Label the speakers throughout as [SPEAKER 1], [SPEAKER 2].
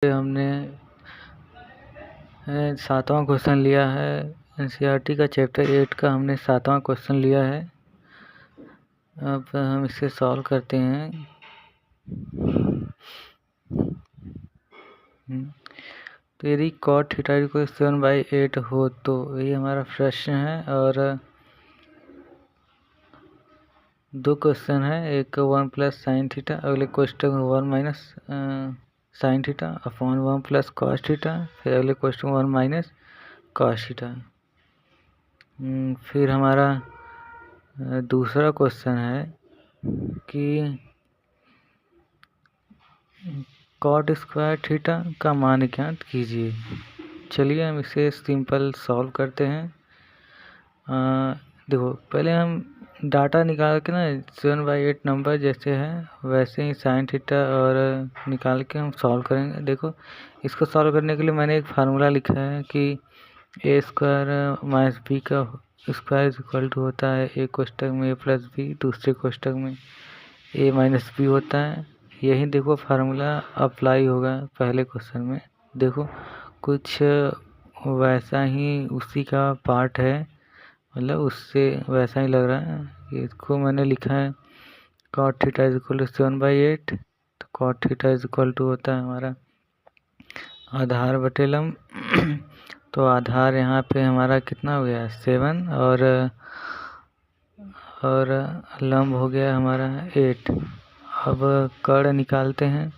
[SPEAKER 1] हमने 7वां क्वेश्चन लिया है। एनसीईआरटी का चैप्टर 8 का हमने 7वां क्वेश्चन लिया है। अब हम इसे सॉल्व करते हैं। तो यदि cot थीटा इक्वल 7/8 हो तो ये हमारा प्रश्न है। और 2 क्वेश्चन है, एक 1 प्लस साइन थीटा, अगले क्वेश्चन में 1 minus sine theta upon 1 plus cos theta, फिर अगले क्वेश्चन 1 माइनस कॉस थीटा। फिर हमारा दूसरा क्वेश्चन है कि कॉट स्क्वायर थीटा का मान ज्ञात कीजिए। चलिए हम इसे सिंपल सॉल्व करते हैं। देखो पहले हम डाटा निकाल के ना 7/8 नंबर जैसे है वैसे ही साइन थीटा और निकाल के हम सॉल्व करेंगे। देखो इसको सॉल्व करने के लिए मैंने एक फार्मूला लिखा है कि ए स्क्वायर माइनस बी का स्क्वायर इक्वल टू होता है एक कोष्ठक में ए प्लस बी, दूसरे कोष्ठक में ए माइनस बी होता है। यही देखो फार्मूला अप्लाई होगा पहले क्वेश्चन में। देखो कुछ वैसा ही उसी का पार्ट है, मतलब उससे वैसा ही लग रहा है। इसको मैंने लिखा है cot theta is equal to 7/8। तो cot theta is equal to होता है हमारा आधार बटे लंब। तो आधार यहाँ पे हमारा कितना हो गया 7 और लंब हो गया हमारा 8। अब कर्ण निकालते हैं।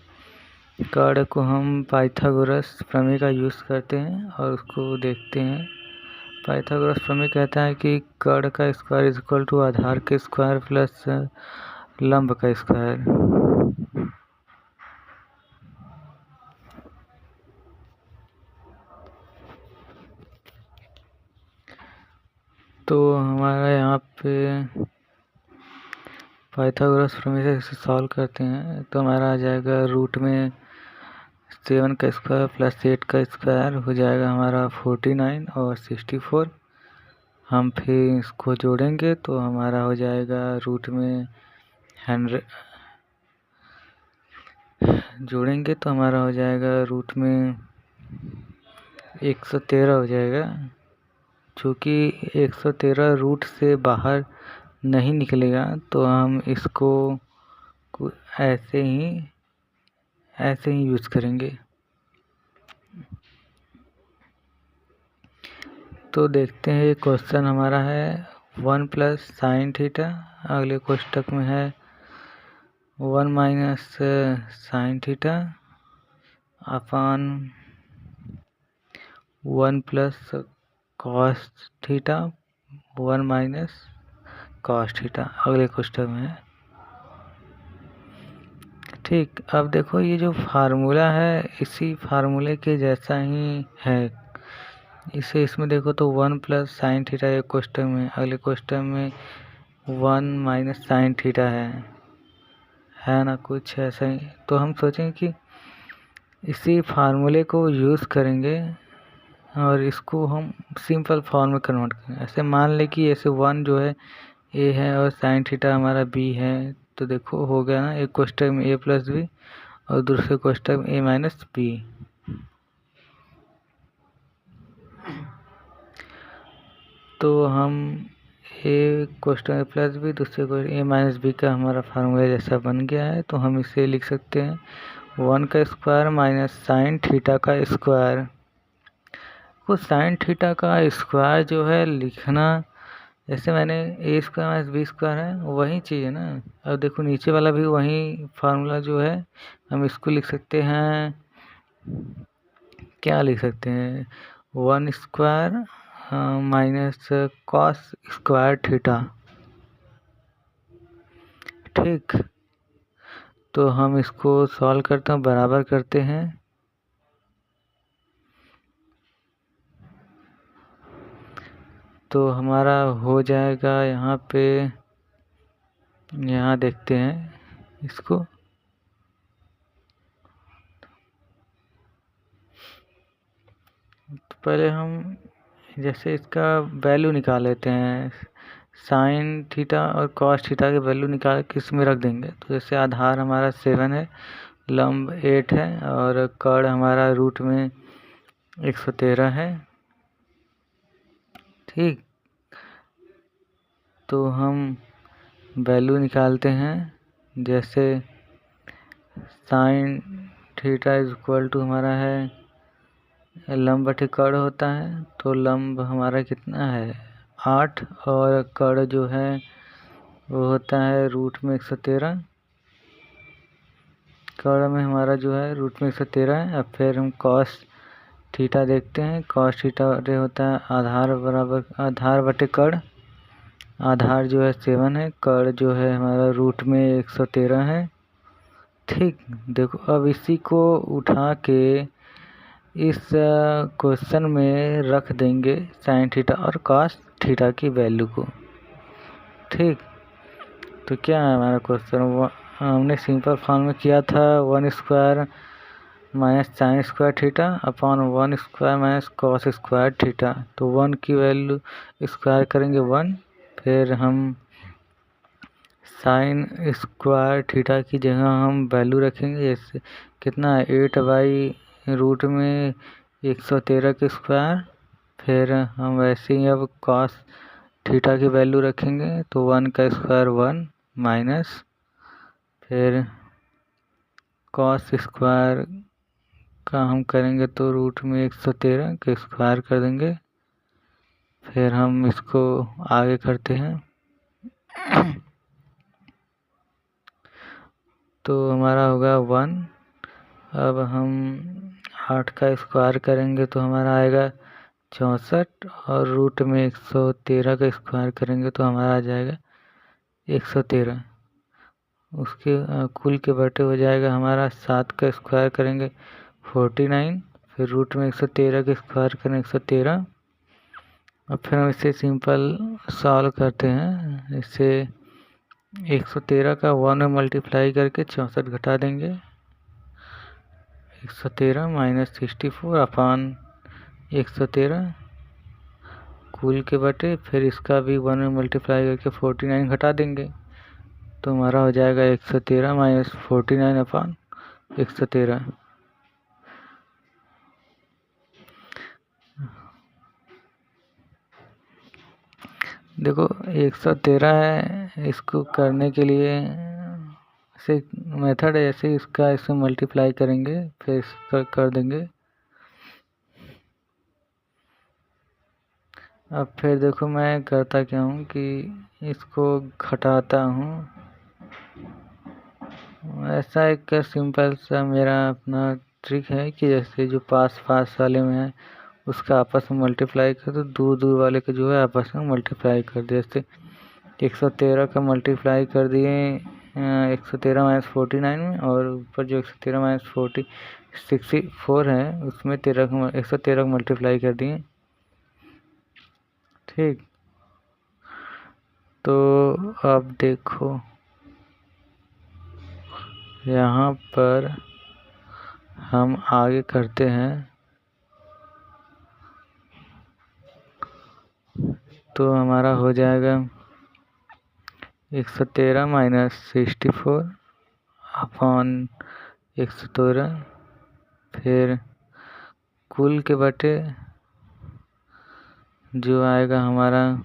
[SPEAKER 1] कर्ण को हम पाइथागोरस प्रमेय का यूज़ करते हैं और उसको देखते हैं। पाइथागोरस प्रमेय कहता है कि कर्ण का स्क्वायर इज इक्वल टू आधार के स्क्वायर प्लस लंब का स्क्वायर। तो हमारा यहाँ पे पाइथागोरस प्रमेय से इसे सॉल्व करते हैं तो हमारा आ जाएगा रूट में 7 का स्क्वायर प्लस 8 का स्क्वायर हो जाएगा हमारा 49 और 64। हम फिर इसको जोड़ेंगे तो हमारा हो जाएगा रूट में 100 जोड़ेंगे तो हमारा हो जाएगा रूट में 113 हो जाएगा। चूँकि 113 रूट से बाहर नहीं निकलेगा तो हम इसको ऐसे ही यूज़ करेंगे। तो देखते हैं ये क्वेश्चन हमारा है 1 प्लस साइन थीटा, अगले कोष्ठक में है 1 minus sine theta upon 1 plus cos theta 1 minus cos theta अगले कोष्ठक में है। ठीक, अब देखो ये जो फार्मूला है इसी फार्मूले के जैसा ही है। इसे इसमें देखो तो 1 प्लस साइन थीटा एक कोष्ठक में, अगले कोष्ठक में 1 माइनस साइन थीटा है ना, कुछ ऐसा ही। तो हम सोचेंगे कि इसी फार्मूले को यूज़ करेंगे और इसको हम सिंपल फॉर्म में कन्वर्ट करेंगे। ऐसे मान लें कि ऐसे 1 जो है ए है और साइन थीटा हमारा बी है। तो देखो हो गया ना, एक कोष्ठक में ए प्लस बी और दूसरे कोष्ठक में ए माइनस बी। तो हम ए कोष्ठक प्लस बी दूसरे को ए माइनस बी का हमारा फार्मूला जैसा बन गया है। तो हम इसे लिख सकते हैं 1 का स्क्वायर माइनस साइन थीटा का स्क्वायर। को साइन थीटा का स्क्वायर जो है लिखना, जैसे मैंने A square minus B square है वही चीज़ है ना। अब देखो नीचे वाला भी वही फार्मूला जो है, हम इसको लिख सकते हैं, क्या लिख सकते हैं 1 square minus cos square theta. ठीक, तो हम इसको सॉल्व करते हैं, बराबर करते हैं। तो हमारा हो जाएगा यहाँ पे, यहाँ देखते हैं इसको। तो पहले हम जैसे इसका वैल्यू निकाल लेते हैं, साइन थीटा और कॉस थीटा के वैल्यू निकाल के इसमें रख देंगे। तो जैसे आधार हमारा 7 है, लंब 8 है और कड़ हमारा रूट में 113 है। ठीक, तो हम वैल्यू निकालते हैं। जैसे sine theta is equal to हमारा है लंब बटे कड़ होता है, तो लंब हमारा कितना है 8 और कड़ जो है वो होता है रूट में 113। कड़ में हमारा जो है रूट में 113 है। अब फिर हम कॉस थीटा देखते हैं। कॉस थीटा होता है आधार बराबर आधार बटे कड़। आधार जो है 7 है, कड़ जो है हमारा रूट में 113 है। ठीक, देखो अब इसी को उठा के इस क्वेश्चन में रख देंगे साइन थीटा और कॉस थीटा की वैल्यू को। ठीक, तो क्या है हमारा क्वेश्चन, हमने सिंपल फॉर्म में किया था 1 square minus sine square theta upon 1 square minus cos square theta. तो 1 की वैल्यू स्क्वायर करेंगे 1, फिर हम साइन स्क्वायर थीटा की जगह हम वैल्यू रखेंगे। जैसे कितना है 8 रूट में 113 के स्क्वायर। फिर हम वैसे ही अब कॉस थीटा की वैल्यू रखेंगे, तो 1 का स्क्वायर 1 माइनस फिर कॉस स्क्वायर का हम करेंगे तो रूट में 113 के स्क्वायर कर देंगे। फिर हम इसको आगे करते हैं तो हमारा होगा 1। अब हम 8 का स्क्वायर करेंगे तो हमारा आएगा 64 और रूट में 113 का स्क्वायर करेंगे तो हमारा आ जाएगा 113। उसके कुल के बटे हो जाएगा हमारा 7 का स्क्वायर करेंगे 49, फिर रूट में 113 का स्क्वायर करेंगे 113। अब फिर हम इसे सिंपल सॉल्व करते हैं। इससे 113 का 1 में मल्टीप्लाई करके 64 घटा देंगे। 113 माइनस 64 अपान 113 कुल के बटे, फिर इसका भी 1 में मल्टीप्लाई करके 49 घटा देंगे, तो हमारा हो जाएगा 113 माइनस 49 अपान 113। देखो 113 है, इसको करने के लिए से मेथड है ऐसे इसका इससे मल्टीप्लाई करेंगे फिर इसका कर देंगे। अब फिर देखो मैं करता क्या हूँ कि इसको घटाता हूँ। ऐसा एक सिंपल सा मेरा अपना ट्रिक है कि जैसे जो पास पास वाले में है उसका आपस में मल्टीप्लाई कर दो, दूर दूर वाले का जो है आपस में मल्टीप्लाई कर दे। जैसे 113 का मल्टीप्लाई कर दिए 113 माइनस 49 में, और ऊपर जो 113 माइनस 64 है उसमें 113 को मल्टीप्लाई कर दिए। ठीक, तो अब देखो यहाँ पर हम आगे करते हैं तो हमारा हो जाएगा 113 माइनस 64 अपॉन 113, फिर कुल के बटे जो आएगा हमारा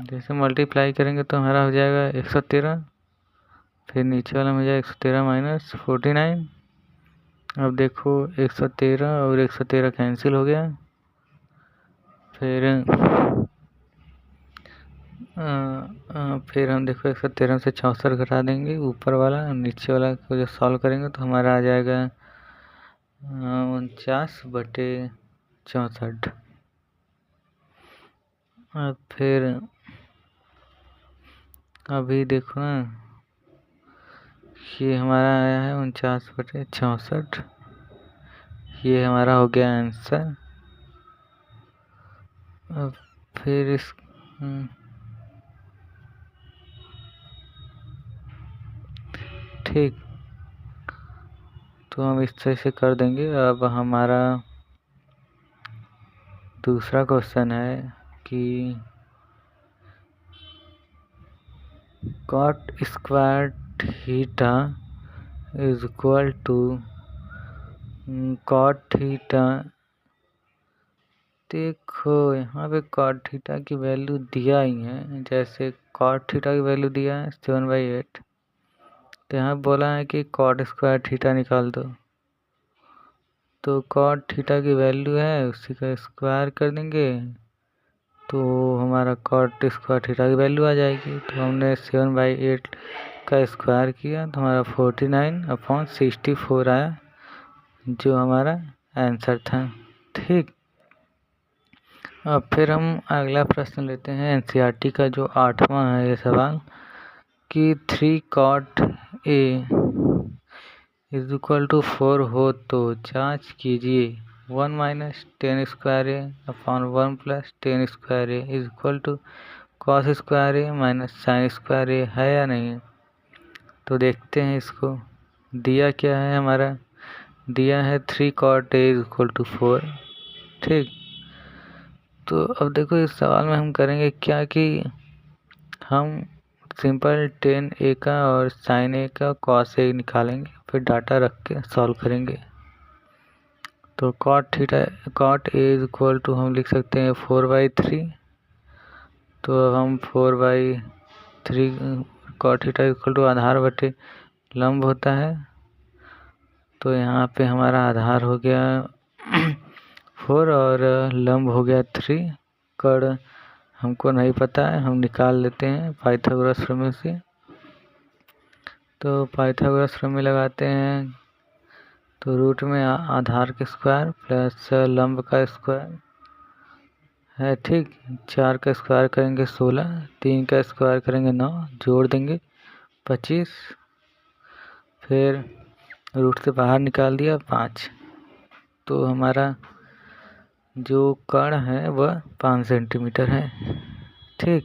[SPEAKER 1] जैसे मल्टीप्लाई करेंगे तो हमारा हो जाएगा 113, फिर नीचे वाला में हो जाएगा 113 माइनस 49। अब देखो 113 और 113 कैंसिल हो गया। फिर हम देखो 113 से 64 घटा देंगे ऊपर वाला, नीचे वाला को जब सॉल्व करेंगे तो हमारा आ जाएगा 49/64। अब फिर अभी देखो ना ये हमारा आया है 49/64, ये हमारा हो गया आंसर। अब फिर इस ठीक, तो हम इस तरह से कर देंगे। अब हमारा दूसरा क्वेश्चन है कि cot square theta is equal to cot theta. देखो यहाँ पे कॉट थीटा की वैल्यू दिया ही है, जैसे कॉट थीटा की वैल्यू दिया है 7/8, तो यहाँ बोला है कि कॉट स्क्वायर थीटा निकाल दो। तो कॉट थीटा की वैल्यू है, उसी का स्क्वायर कर देंगे तो हमारा कॉट स्क्वायर थीटा की वैल्यू आ जाएगी। तो हमने 7/8 का स्क्वायर किया तो हमारा 49/64 आया, जो हमारा आंसर था। ठीक, अब फिर हम अगला प्रश्न लेते हैं एनसीईआरटी का, जो 8वां है ये सवाल, कि 3 cot A is equal to 4 हो तो जांच कीजिए 1 minus tan square A upon 1 plus tan square A is equal to cos square A minus sine square A है या नहीं। तो देखते हैं इसको। दिया क्या है, हमारा दिया है 3 cot A is equal to 4। ठीक, तो अब देखो इस सवाल में हम करेंगे क्या कि हम सिंपल टेन ए का और साइन ए का कॉस ए निकालेंगे, फिर डाटा रख के सॉल्व करेंगे। तो cot A is equal to हम लिख सकते हैं 4/3। तो अब हम 4/3 कॉट थीटा इक्वल टू आधार बटे लंब होता है, तो यहाँ पे हमारा आधार हो गया 4 और लंब हो गया 3। कड़ हमको नहीं पता है, हम निकाल लेते हैं पाइथागोरस प्रमेय से। तो पाइथागोरस प्रमेय लगाते हैं, तो रूट में आधार का स्क्वायर प्लस लंब का स्क्वायर है। ठीक, 4 का स्क्वायर करेंगे 16, 3 का स्क्वायर करेंगे 9, जोड़ देंगे 25, फिर रूट से बाहर निकाल दिया 5। तो हमारा जो कण है वह 5 सेंटीमीटर है। ठीक,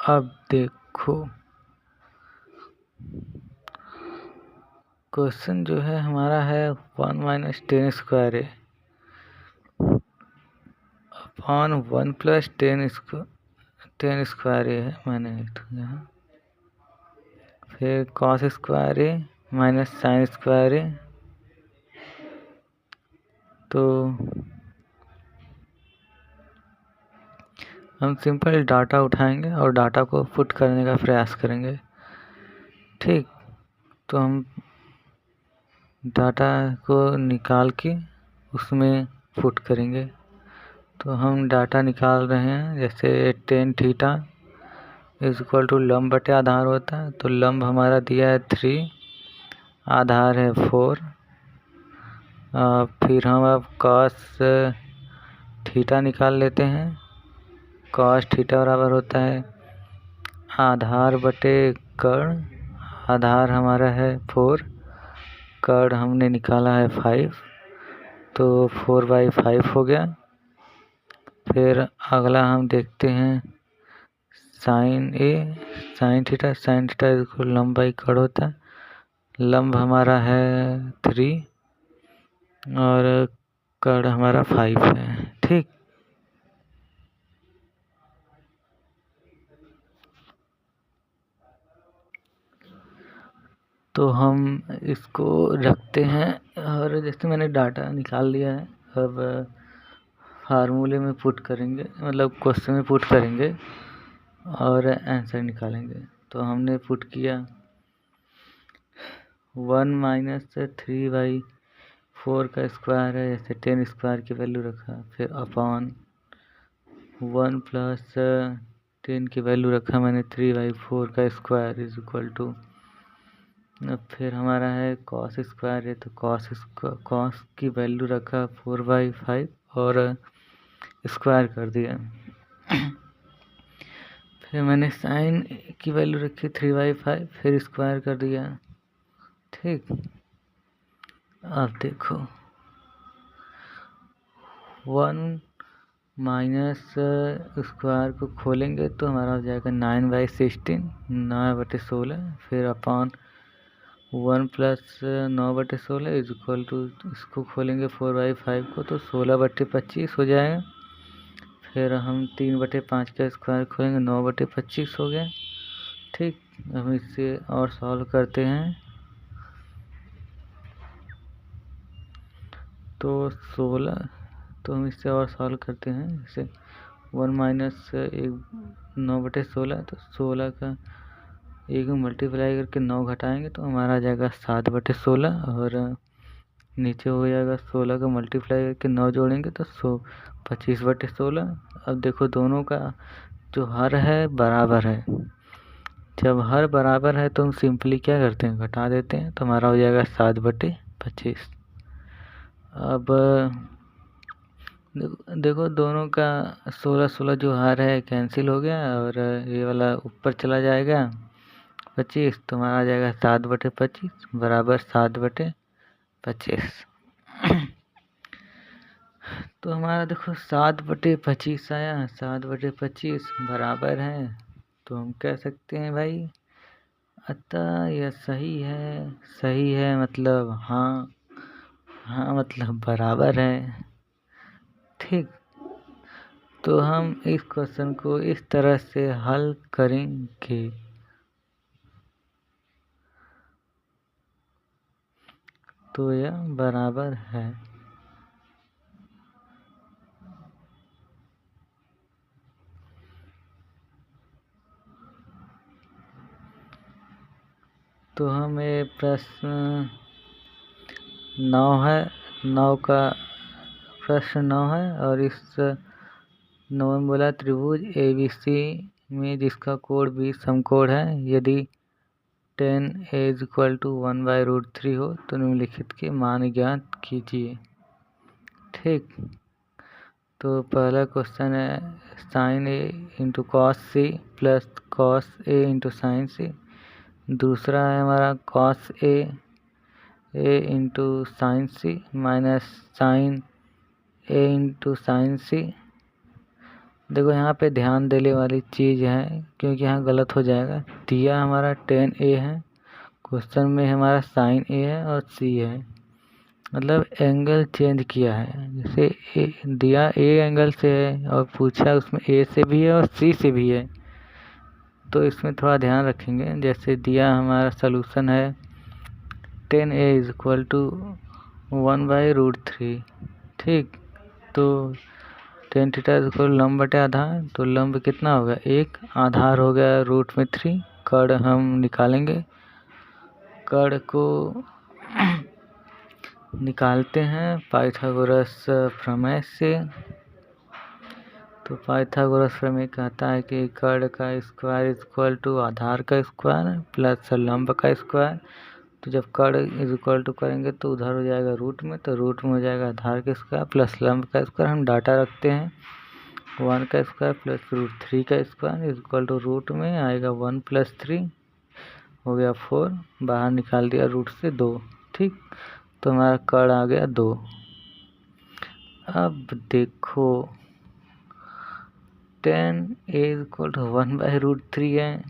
[SPEAKER 1] अब देखो क्वेश्चन जो है हमारा है 1 minus tan square A upon 1 plus tan square A है, मैंने यहाँ फिर cos square A minus sine square ए। तो हम सिंपल डाटा उठाएंगे और डाटा को पुट करने का प्रयास करेंगे। ठीक, तो हम डाटा को निकाल के उसमें पुट करेंगे। तो हम डाटा निकाल रहे हैं, जैसे tan theta is equal to लंब बटे आधार होता है। तो लंब हमारा दिया है 3, आधार है 4। फिर हम अब कॉस थीटा निकाल लेते हैं। कॉस थीटा बराबर होता है आधार बटे कर्ण। आधार हमारा है 4, कर्ण हमने निकाला है 5, तो 4/5 हो गया। फिर अगला हम देखते हैं साइन थीटा लंब बाई कर्ण होता है। लंब हमारा है 3 और कर्ण हमारा 5 है। ठीक, तो हम इसको रखते हैं और जैसे मैंने डाटा निकाल लिया है, अब फार्मूले में पुट करेंगे, मतलब क्वेश्चन में पुट करेंगे और आंसर निकालेंगे। तो हमने पुट किया 1 माइनस 3/4 का स्क्वायर है, जैसे 10 स्क्वायर की वैल्यू रखा, फिर अपॉन 1 प्लस 10 की वैल्यू रखा मैंने 3/4 का स्क्वायर इज इक्वल टू, फिर हमारा है कॉस स्क्वायर है, तो कॉस की वैल्यू रखा 4/5 और स्क्वायर कर दिया। फिर मैंने साइन की वैल्यू रखी 3/5, फिर स्क्वायर कर दिया। ठीक, अब देखो 1 माइनस स्क्वायर को खोलेंगे तो हमारा हो जाएगा 9/16, 9/16, फिर upon 1 plus 9/16 is equal to, इसको खोलेंगे 4/5 को तो 16/25 हो जाएगा। फिर हम 3/5 का स्क्वायर खोलेंगे, 9/25 हो गया। ठीक, हम इससे और सॉल्व करते हैं। तो 16, तो हम इससे और सॉल्व करते हैं। जैसे 1 माइनस 9/16, तो 16 का 1 मल्टीप्लाई करके 9 घटाएंगे तो हमारा आ जाएगा 7/16, और नीचे हो जाएगा 16 का मल्टीप्लाई करके 9 जोड़ेंगे तो 25/16। अब देखो दोनों का जो हर है बराबर है। जब हर बराबर है तो हम सिंपली क्या करते हैं, घटा देते हैं, तो हमारा हो जाएगा 7/25। अब देखो दोनों का 16 जो हर है कैंसिल हो गया, और ये वाला ऊपर चला जाएगा 25, तो हमारा आ जाएगा 7/25 बराबर 7/25। तो हमारा देखो 7/25 आया, 7/25 बराबर है, तो हम कह सकते हैं भाई अतः यह सही है। सही है मतलब हाँ, हाँ मतलब बराबर है। ठीक, तो हम इस क्वेश्चन को इस तरह से हल करेंगे। तो यह बराबर है। तो हमें प्रश्न 9 है, 9 का प्रश्न 9 है, और इस 9 में बोला त्रिभुज ABC में जिसका कोण भी समकोण है, यदि tan A = 1/√3 हो तो निम्नलिखित के मान ज्ञात कीजिए। ठीक, तो पहला क्वेश्चन है sin A × cos C plus cos A × sin C। दूसरा है हमारा cos A × sin C minus sin A × sin C। देखो यहाँ पे ध्यान देने वाली चीज़ है, क्योंकि यहाँ गलत हो जाएगा। दिया हमारा tan A है, क्वेश्चन में हमारा sin A है और C है, मतलब एंगल चेंज किया है। जैसे दिया A एंगल से है और पूछा उसमें A से भी है और C से भी है, तो इसमें थोड़ा ध्यान रखेंगे। जैसे दिया हमारा सलूशन है tan A = 1/√3। ठीक, तो tan θ लंब बटे आधार, तो लंब कितना होगा 1, आधार हो गया √3। कर्ण हम निकालेंगे, कर्ण को निकालते हैं पाइथागोरस प्रमेय से। तो पाइथागोरस प्रमेय कहता है कि कर्ण का स्क्वायर = आधार का स्क्वायर प्लस लंब का स्क्वायर। तो जब कर्ण = करेंगे तो उधर हो जाएगा रूट में, तो रूट में हो जाएगा आधार का स्क्वायर प्लस लंब का स्क्वायर। हम डाटा रखते हैं 1 का स्क्वायर प्लस √3 का स्क्वायर = रूट में आएगा 1 + 3 हो गया 4, बाहर निकाल दिया रूट से 2। ठीक, तो हमारा कर्ण आ गया 2। अब देखो tan A = 1/√3 है,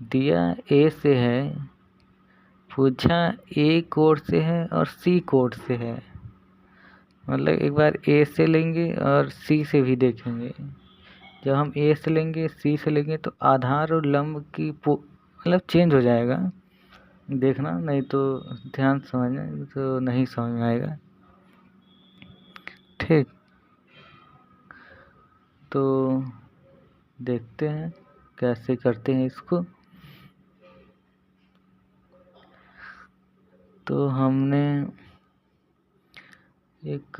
[SPEAKER 1] दिया A से है, पूछा A कोण से है और C कोण से है। मतलब एक बार A से लेंगे और C से भी देखेंगे। जब हम A से लेंगे C से लेंगे तो आधार और लंब की मतलब चेंज हो जाएगा। देखना, नहीं तो ध्यान समझना, तो नहीं समझ में आएगा। ठीक, तो देखते हैं कैसे करते हैं इसको। तो हमने एक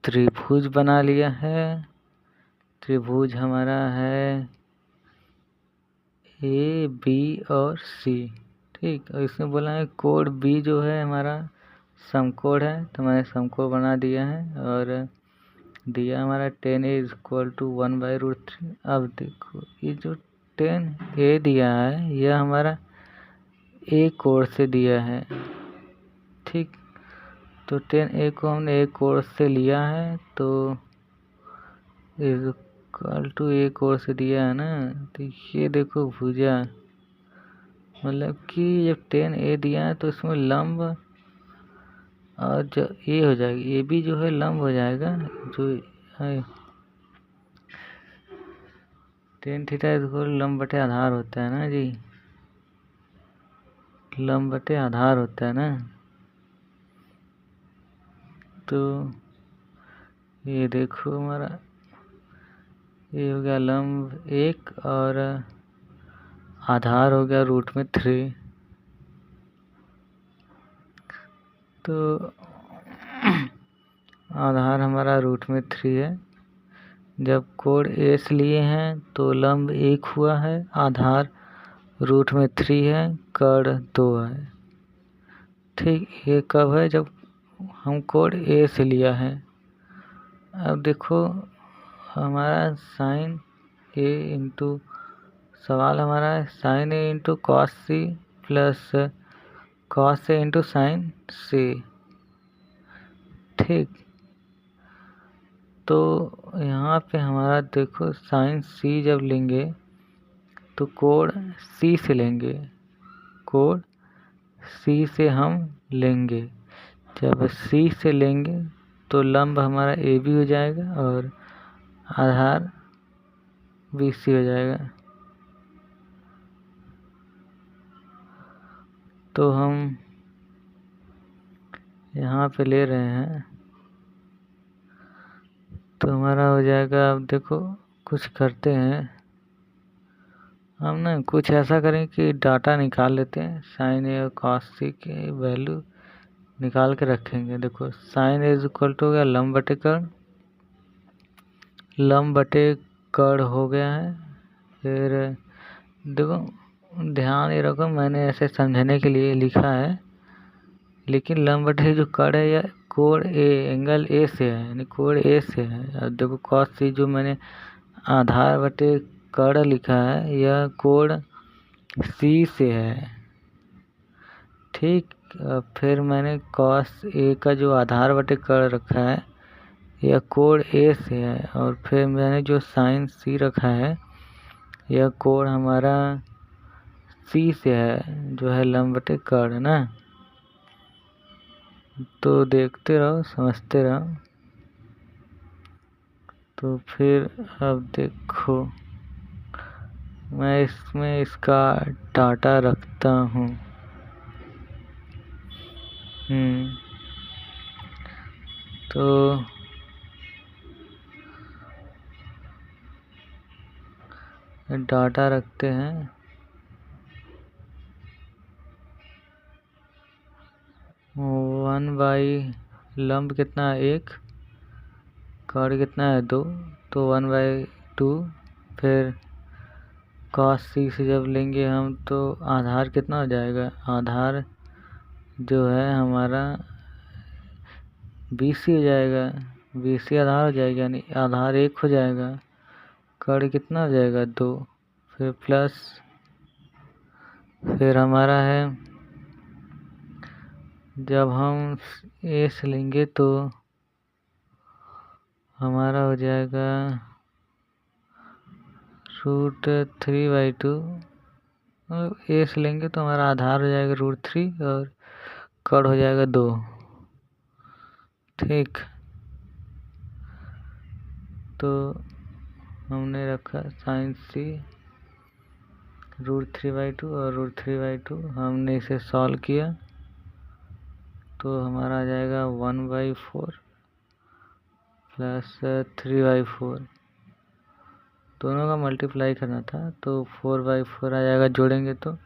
[SPEAKER 1] त्रिभुज बना लिया है। त्रिभुज हमारा है A B और C। ठीक, और इसमें बोला है कोण B जो है हमारा समकोण है, तो मैंने समकोण बना दिया है। और दिया हमारा tan A = 1/√3। अब देखो ये जो tan A दिया है यह हमारा A कोण से दिया है। ठीक, तो tan A को हमने A कोण से लिया है, तो A कोण से दिया है ना, तो ये देखो भुजा, मतलब कि जब tan A दिया है तो इसमें लंब और जो A हो जाएगी, AB जो है लंब हो जाएगा, जो है tan θ = लंब बटे आधार होता है ना जी। लंब बटे आधार होता है ना। तो ये देखो हमारा ये हो गया लंब 1 और आधार हो गया √3। तो आधार हमारा √3 है। जब कोण ए से लिए हैं तो लंब 1 हुआ है, आधार √3 है, कर्ण 2 है। ठीक, ये कब है? जब हम कोण ए से लिया है। अब देखो हमारा साइन ए इंटू सवाल हमारा है sine A into cos C plus cos A into sine C. ठीक, तो यहाँ पे हमारा देखो साइन सी जब लेंगे तो कोण सी से लेंगे, कोण सी से हम लेंगे। जब सी से लेंगे तो लंब हमारा ए बी हो जाएगा और आधार बी सी हो जाएगा। तो हम यहाँ पे ले रहे हैं तो हमारा हो जाएगा। अब देखो कुछ करते हैं हम ना, कुछ ऐसा करें कि डाटा निकाल लेते हैं, साइन ए और कॉस सी की वैल्यू निकाल के रखेंगे। देखो साइन ए इक्वल टू हो गया लंब बटे कर्ण, लंब बटे कर्ण हो गया है। फिर देखो ध्यान ये रखो, मैंने ऐसे समझने के लिए लिखा है, लेकिन लंब बटे जो कर्ण है या कोण ए एंगल ए से है, यानी कोण ए से है। और देखो कॉस सी जो मैंने आधार बटे कर्ण लिखा है यह कोण सी से है। ठीक, फिर मैंने कॉस ए का जो आधार बटे कर्ण रखा है यह कोण ए से है, और फिर मैंने जो साइन सी रखा है यह कोण हमारा सी से है, जो है लंब बटे कर्ण ना। तो देखते रहो, समझते रहो। तो फिर अब देखो मैं इसमें इसका डाटा रखता हूँ। तो डाटा रखते हैं। 1/, लंब कितना है 1, कर्ण कितना है 2, तो 1/2। फिर कॉस सी से जब लेंगे हम तो आधार कितना हो जाएगा, आधार जो है हमारा BC हो जाएगा, BC आधार हो जाएगा, यानी आधार 1 हो जाएगा, कर्ण कितना हो जाएगा 2, फिर प्लस, फिर हमारा है जब हम ए से लेंगे तो हमारा हो जाएगा √3/2। ए से लेंगे तो हमारा आधार हो जाएगा √3 और कर्ण हो जाएगा 2। ठीक, तो हमने रखा साइन सी √3/2 और √3/2, हमने इसे सॉल्व किया तो हमारा आ जाएगा 1/4 प्लस 3/4। दोनों का मल्टीप्लाई करना था तो 4/4 आ जाएगा, जोड़ेंगे तो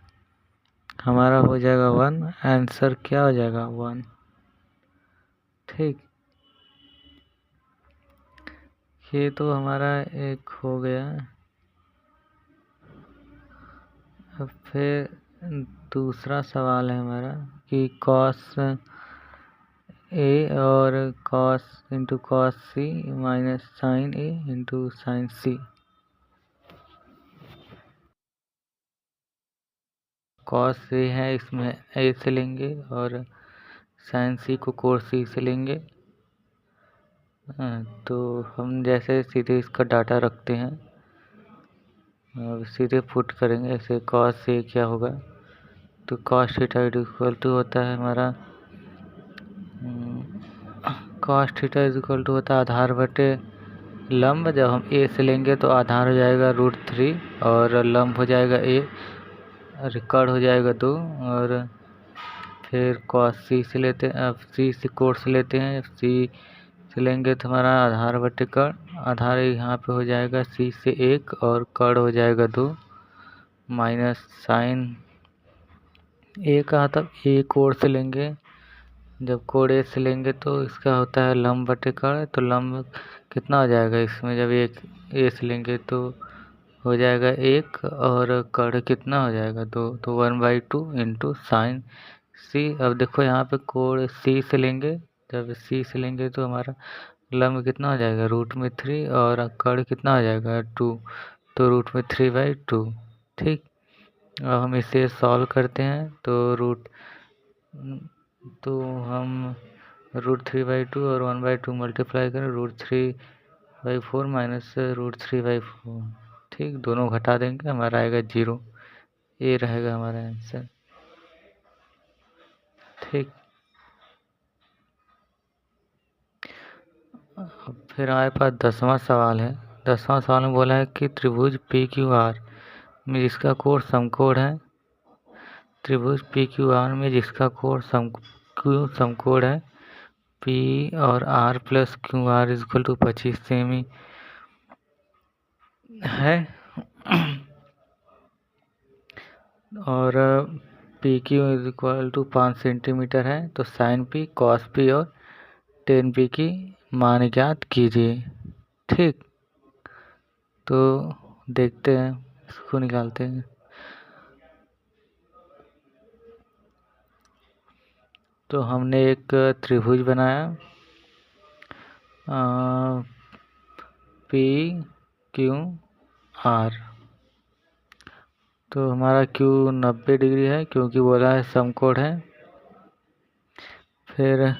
[SPEAKER 1] हमारा हो जाएगा 1। आंसर क्या हो जाएगा 1। ठीक, ये तो हमारा एक हो गया। अब फिर दूसरा सवाल है हमारा कि कॉस ए और cos into cos C minus sign A into sine C. Cos A है, इसमें ए से लेंगे और साइन सी को कोण सी से लेंगे। तो हम जैसे सीधे इसका डाटा रखते हैं, अब सीधे पुट करेंगे। ऐसे कॉस ए क्या होगा, तो कॉस थीटा इक्वल टू होता है हमारा कॉस थीटा इक्वल टू होता है आधार बटे लंब। जब हम ए से लेंगे तो आधार हो जाएगा √3 और लंब हो जाएगा ए। रिकॉर्ड हो जाएगा 2 और फिर cos c से लेते हैं, अब c से कोड से लेते हैं, c से लेंगे तो हमारा आधार बटे कड़, आधार यहाँ पे हो जाएगा c से 1 और कड़ हो जाएगा 2 माइनस साइन a का तब a कोड से लेंगे, जब कोड a से लेंगे तो इसका होता है लंब बटे कड़, तो लंब कितना हो जाएगा इसमें, जब एक a से लेंगे तो हो जाएगा 1 और कड़ कितना हो जाएगा 2, तो 1/2 इंटू साइन c। अब देखो यहाँ पे कोड c से लेंगे, जब c से लेंगे तो हमारा लंब कितना हो जाएगा √3 और कड़ कितना हो जाएगा 2, तो √3/2। ठीक, अब हम इसे सॉल्व करते हैं तो हम √3/2 और 1/2 मल्टीप्लाई करें √3/4 माइनस √3/4। ठीक, दोनों घटा देंगे, हमारा आएगा 0, ये रहेगा हमारा आंसर। ठीक, अब फिर हमारे पास 10वां सवाल है। 10वां सवाल में बोला है कि त्रिभुज PQR में जिसका कोण समकोण है, त्रिभुज PQR में जिसका कोण समकोण है P और R plus QR equal to 25 सेमी है और PQ इक्वल टू 5 सेंटीमीटर है, तो साइन P कॉस P और टेन P की मान ज्ञात कीजिए। ठीक, तो देखते हैं, इसको निकालते हैं। तो हमने एक त्रिभुज बनाया PQR, तो हमारा Q 90 डिग्री है क्योंकि बोला है समकोण है। फिर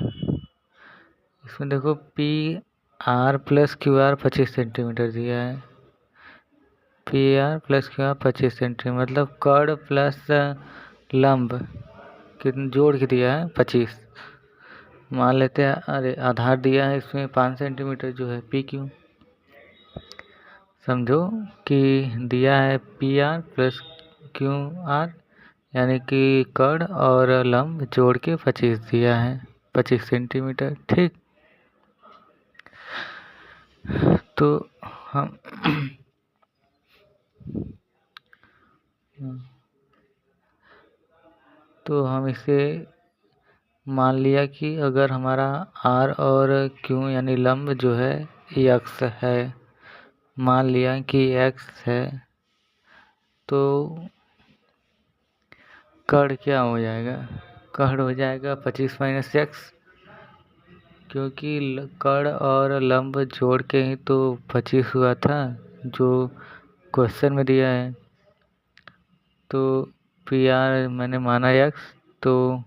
[SPEAKER 1] इसमें देखो PR प्लस QR 25 सेंटीमीटर दिया है, PR प्लस QR 25 सेंटीमीटर, मतलब कड़ प्लस लंब कितने जोड़ के दिया है 25, मान लेते हैं। अरे आधार दिया है इसमें 5 सेंटीमीटर जो है PQ, समझो कि दिया है PR प्लस QR यानी कि कड़ और लंब जोड़ के 25 दिया है, 25 सेंटीमीटर। ठीक, तो हम इसे मान लिया कि अगर हमारा R और Q यानी लंब जो है x है, मान लिया कि x है, तो कड़ क्या हो जाएगा, कड़ हो जाएगा 25 माइनस x, क्योंकि कड़ और लंब जोड़ के ही तो 25 हुआ था जो क्वेश्चन में दिया है। तो PR मैंने माना x, तो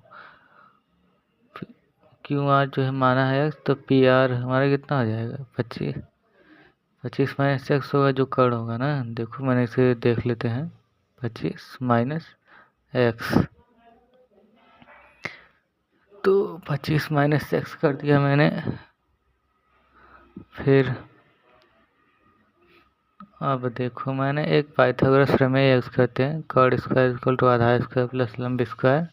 [SPEAKER 1] QR जो है माना है x, तो PR हमारा कितना हो जाएगा 25 माइनस x होगा जो कड़ होगा ना। देखो मैंने इसे देख लेते हैं, 25 माइनस x, तो 25 माइनस x कर दिया मैंने। फिर अब देखो मैंने एक पाइथागोरस प्रमेय यूज़ करते हैं, कड़ स्क्वायर इक्वल टू आधार स्क्वायर प्लस लंब स्क्वायर।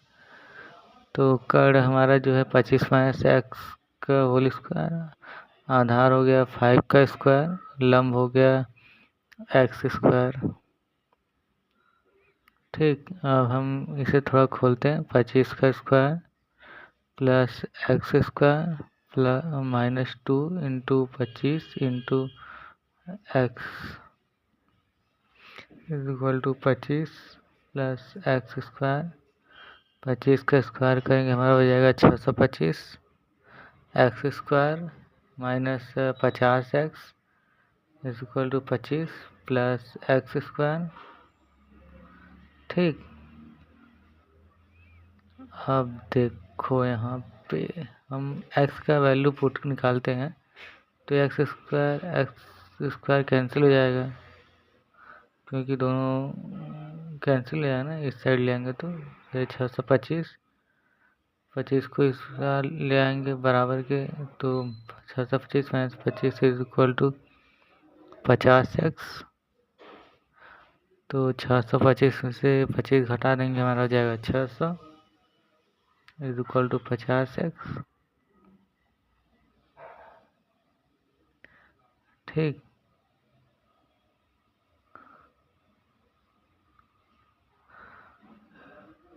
[SPEAKER 1] तो कड़ हमारा जो है 25 माइनस x का होल स्क्वायर, आधार हो गया 5 का स्क्वायर, लंब हो गया x स्क्वायर। ठीक, अब हम इसे थोड़ा खोलते हैं, 25 का square plus x square plus -2 into 25 into x is equal to 25 plus x square, 25 का स्क्वायर करेंगे हमारा हो जाएगा 625 x square minus 50x is equal to 25 plus x square. ठीक, अब देखो यहाँ पे हम x का वैल्यू पुट निकालते हैं, तो x स्क्वायर कैंसिल हो जाएगा, क्योंकि दोनों कैंसिल हो जाएगा ना, इस साइड ले आएंगे तो फिर 625 को इस ले आएंगे बराबर के, तो 625 minus 25 is equal to 50x, तो 625 में से 25 घटा देंगे, हमारा हो जाएगा 600 इज इक्वल टू 50x। ठीक,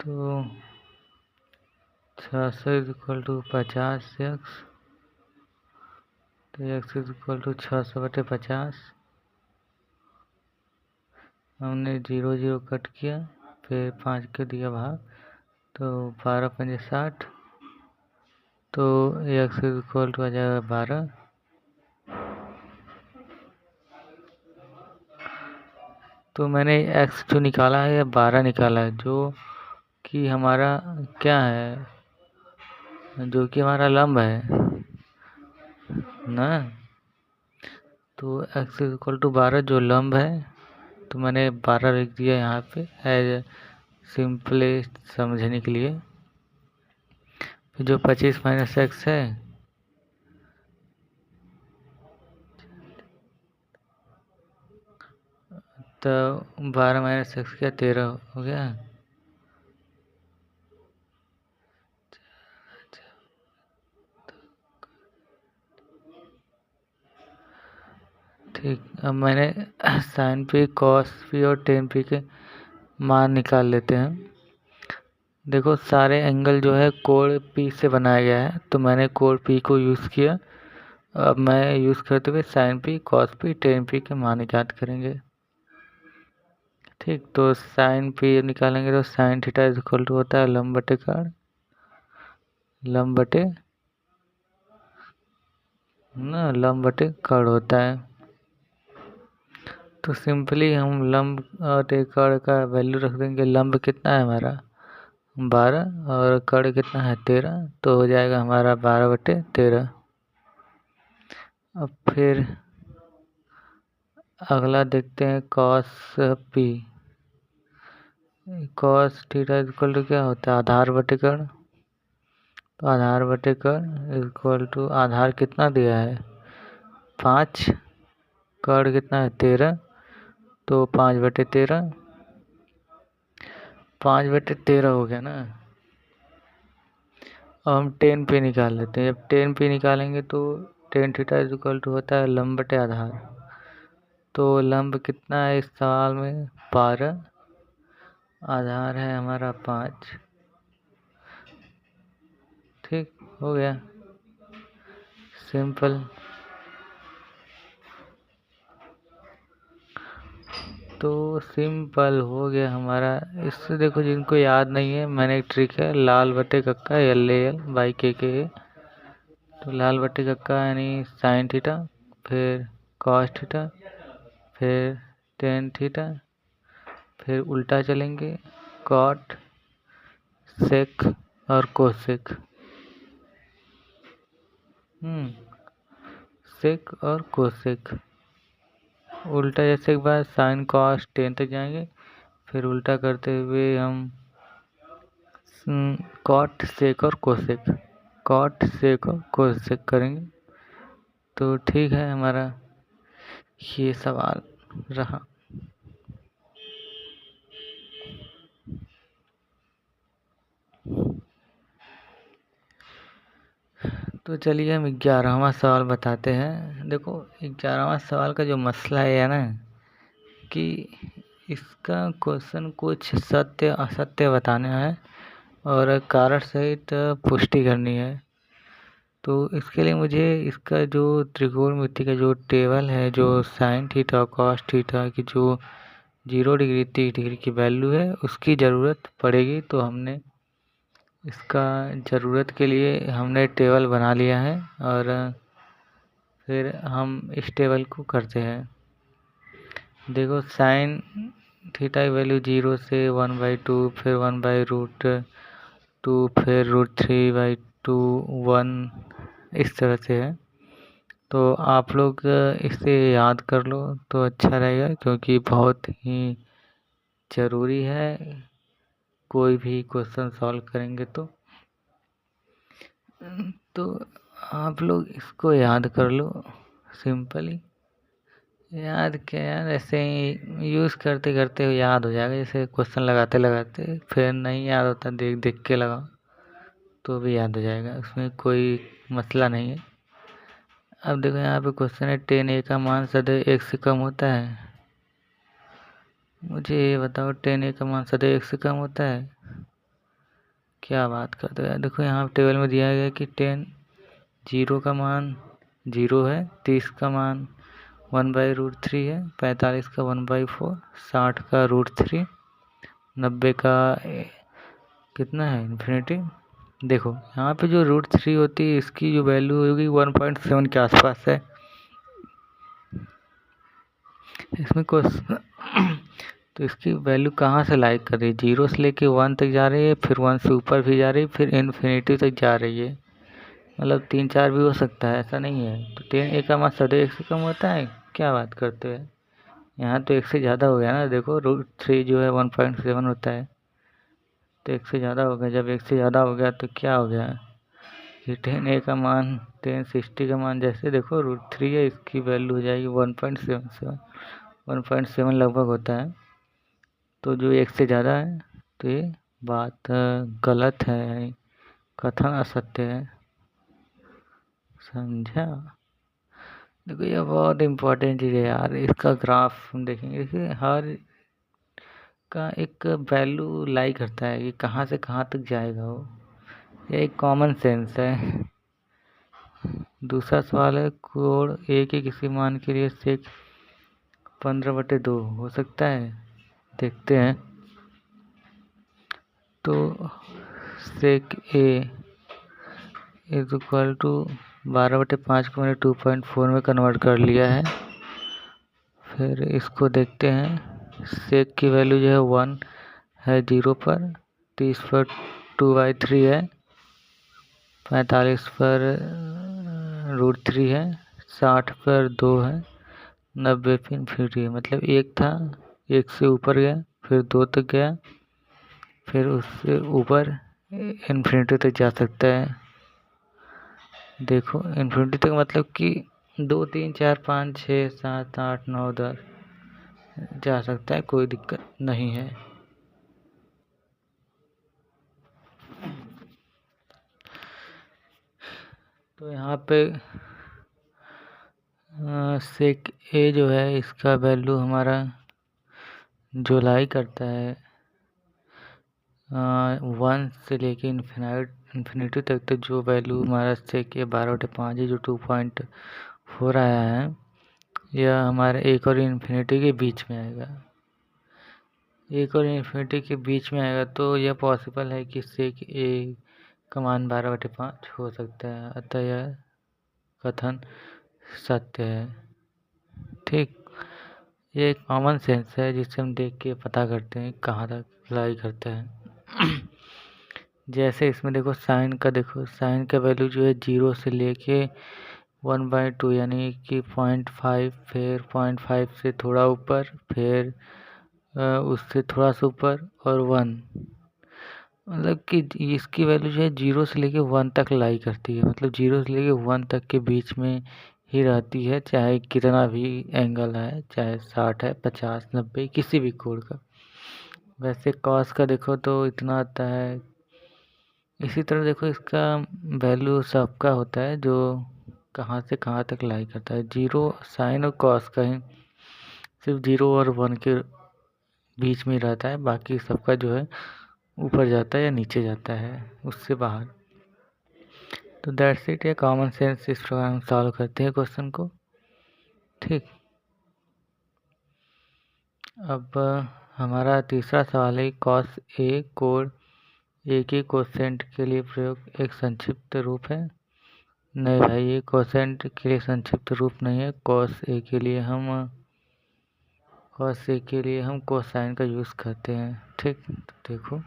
[SPEAKER 1] तो 600 इज इक्वल टू 50x, तो x इज इक्वल टू 600/50। हमने 0 0 कट किया, फिर 5 को दिया भाग, तो 12 5 60, तो x इज इक्वल टू आ जाएगा 12। तो मैंने x जो निकाला है या 12 निकाला है, जो कि हमारा क्या है, जो कि हमारा लंब है ना। तो x इज इक्वल टू 12 जो लंब है, तो मैंने 12 लिख दिया यहाँ पे एज सिंपली समझने के लिए। फिर जो 25 माइनस एक्स है, तो 12 माइनस एक्स क्या 13 हो गया। ठीक, अब मैंने साइन पी, कॉस पी और टेन पी के मान निकाल लेते हैं। देखो सारे एंगल जो है कोण पी से बनाया गया है, तो मैंने कोण पी को यूज़ किया। अब मैं यूज़ करते हुए sine P, cos P, tan P के मान निकाल करेंगे। ठीक, तो साइन पी निकालेंगे तो sine theta is equal to होता है लंब बटे कर्ण, लंब बटे ना, लंब बटे कर्ण होता है। तो सिंपली हम लंब और कर्ण का वैल्यू रख देंगे। लंब कितना है हमारा 12 और कर्ण कितना है 13, तो हो जाएगा हमारा 12/13। अब फिर अगला देखते हैं cos P. Cos theta equal to क्या होता है आधार बटे कर्ण, तो आधार बटे कर्ण इक्वल टू आधार कितना दिया है 5, कर्ण कितना है 13, तो 5/13, 5/13 हो गया ना। अब हम टेन पे निकाल लेते हैं। जब टेन पे निकालेंगे तो tan theta is equal to होता है लंब बटे आधार। तो लंब कितना है इस सवाल में 12, आधार है हमारा 5। ठीक हो गया, सिंपल। तो सिंपल हो गया हमारा। इससे देखो जिनको याद नहीं है, मैंने एक ट्रिक है लाल बटे कक्का LAL/KK। तो लाल बटे कक्का यानी साइन थीटा, फिर कॉस थीटा, फिर टेन थीटा, फिर उल्टा चलेंगे कॉट, सेक और कोसेक। सेक और कोसेक उल्टा, जैसे एक बार साइन कॉस टेन तक जाएंगे, फिर उल्टा करते हुए हम कॉट सेक और कोसेक, कॉट सेक और कोसेक करेंगे। तो ठीक है, हमारा ये सवाल रहा। तो चलिए हम 11वां सवाल बताते हैं। देखो 11वां सवाल का जो मसला है ना, कि इसका क्वेश्चन कुछ सत्य असत्य बताना है और कारण सहित पुष्टि करनी है। तो इसके लिए मुझे इसका जो त्रिकोणमिति का जो टेबल है, जो साइन थीटा कॉस थीटा की जो 0 डिग्री 30 डिग्री की वैल्यू है, उसकी ज़रूरत पड़ेगी। तो हमने इसका ज़रूरत के लिए हमने टेबल बना लिया है और फिर हम इस टेबल को करते हैं। देखो साइन थीटा की वैल्यू 0 से 1/2, फिर 1/√2, फिर √3/2, 1 इस तरह से है। तो आप लोग इसे याद कर लो तो अच्छा रहेगा, क्योंकि बहुत ही ज़रूरी है कोई भी क्वेश्चन सॉल्व करेंगे तो आप लोग इसको याद कर लो सिंपली। याद क्या यार, ऐसे ही यूज़ करते करते याद हो जाएगा, जैसे क्वेश्चन लगाते लगाते फिर नहीं याद होता, देख देख के लगाओ तो भी याद हो जाएगा, उसमें कोई मसला नहीं है। अब देखो यहाँ पे क्वेश्चन है 10a का मान सदैव 1 से कम होता है। मुझे ये बताओ 10a का मान सदैव 1 से कम होता है? क्या बात करते हो यार। देखो यहाँ टेबल में दिया गया है कि 0 का मान 0 है, 30 का मान 1/√3 है, 45 का 1/4, 60 का √3, 90 का कितना है इन्फिनिटी। देखो यहाँ पे जो √3 होती है इसकी जो वैल्यू होगी 1.7 के आसपास है। इसमें क्वेश्चन तो इसकी वैल्यू कहाँ से लाइक कर रही है, 0 से लेके 1 तक जा रही है, फिर 1 से ऊपर भी जा रही है, फिर इन्फिनिटी तक जा रही है। मतलब 3-4 भी हो सकता है, ऐसा नहीं है। तो 10a का मान सदैव 1 से कम होता है? क्या बात करते हैं, यहाँ तो 1 से ज़्यादा हो गया ना। देखो √3 जो है 1.7 होता है, तो 1 से ज़्यादा हो गया। जब 1 से ज़्यादा हो गया तो क्या हो गया कि 10a का मान 1060 का मान, जैसे देखो √3 है, इसकी वैल्यू हो जाएगी 1.77, 1.7 लगभग होता है। तो जो 1 से ज़्यादा है तो ये बात गलत है, कथन असत्य है, समझा। देखो ये बहुत इम्पोर्टेंट चीज़ है यार, इसका ग्राफ हम देखेंगे। देखिए हर का एक वैल्यू लाई करता है कि कहाँ से कहाँ तक जाएगा वो, ये एक कॉमन सेंस है। दूसरा सवाल है कोण ए के किसी मान के लिए सेक 15/2 हो सकता है? देखते हैं। तो सेक ए इज इक्वल टू 12/5 को मैंने 2.4 में कन्वर्ट कर लिया है। फिर इसको देखते हैं। सेक की वैल्यू जो है 1 है 0 पर, 30 पर 2/3 है, 45 पर √3 है, 60 पर 2 है, 90 पे इन्फिनिटी है। मतलब 1 था, 1 से ऊपर गया, फिर 2 तक गया, फिर उससे ऊपर इन्फिनिटी तक जा सकता है। देखो इन्फिनिटी तक मतलब कि 2 3 4 5 6 7 8 9 10 जा सकता है, कोई दिक्कत नहीं है। तो यहाँ पे सेक ए जो है इसका वैल्यू हमारा जो लाई करता है 1 से लेके इन्फिनिटी तक, तो जो वैल्यू हमारा सेक ए 12/5 है, जो 2.4 आया है, यह हमारे 1 और इन्फिनिटी के बीच में आएगा। 1 और इन्फिनिटी के बीच में आएगा तो यह पॉसिबल है कि सेक ए का मान 12/5 हो सकता है, अतः यह कथन सत्य है। ठीक, ये एक कॉमन सेंस है जिससे हम देख के पता करते हैं कहाँ तक लाई करता है। जैसे इसमें देखो साइन का, देखो साइन का वैल्यू जो है 0 से लेके 1/2 यानी कि 0.5, फिर 0.5 से थोड़ा ऊपर, फिर उससे थोड़ा सा ऊपर और 1। मतलब कि इसकी वैल्यू जो है 0 से लेके 1 तक लाई करती है, मतलब 0 से लेके 1 तक के बीच में ही रहती है, चाहे कितना भी एंगल है, चाहे 60 है, 50, 90, किसी भी कोण का। वैसे कॉस का देखो तो इतना आता है। इसी तरह देखो इसका वैल्यू सबका होता है जो कहाँ से कहाँ तक लाई करता है। 0 साइन और कॉस का ही सिर्फ 0 और 1 के बीच में रहता है, बाकी सबका जो है ऊपर जाता है या नीचे जाता है, उससे बाहर। तो दैट्स इट, या कॉमन सेंस, इस प्रकार हम सॉल्व करते हैं क्वेश्चन को। ठीक, अब हमारा तीसरा सवाल है कॉस ए कोण ए के कोसेंट के लिए प्रयोग एक संक्षिप्त रूप है। नहीं भाई, ये कोसेंट के लिए संक्षिप्त रूप नहीं है। कॉस ए के लिए हम कोसाइन का यूज़ करते हैं। ठीक, तो देखो,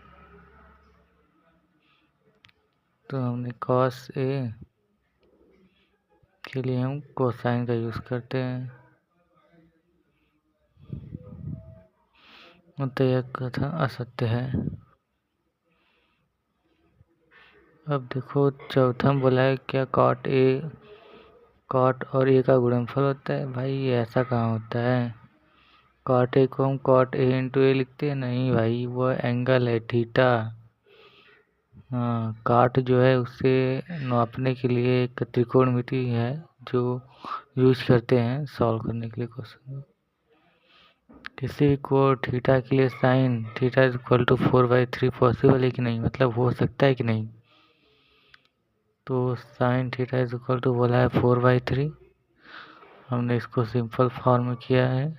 [SPEAKER 1] तो हमने कॉस ए के लिए हम कोसाइन का यूज़ करते हैं, तो यह कथन असत्य है। अब देखो चौथा बोला है क्या कॉट ए कॉट और ए का गुणनफल होता है। भाई ऐसा कहाँ होता है? कॉट ए को हम कॉट ए इंटू ए लिखते हैं? नहीं भाई, वो एंगल है थीटा। हाँ, काट जो है उसे नापने के लिए एक त्रिकोणमिति है जो यूज करते हैं सॉल्व करने के लिए क्वेश्चन। किसी भी कोण थीटा के लिए sine theta is equal to 4/3 possible है कि नहीं, मतलब हो सकता है कि नहीं? तो sine theta is equal to बोला है 4/3। हमने इसको सिंपल फॉर्म में किया है।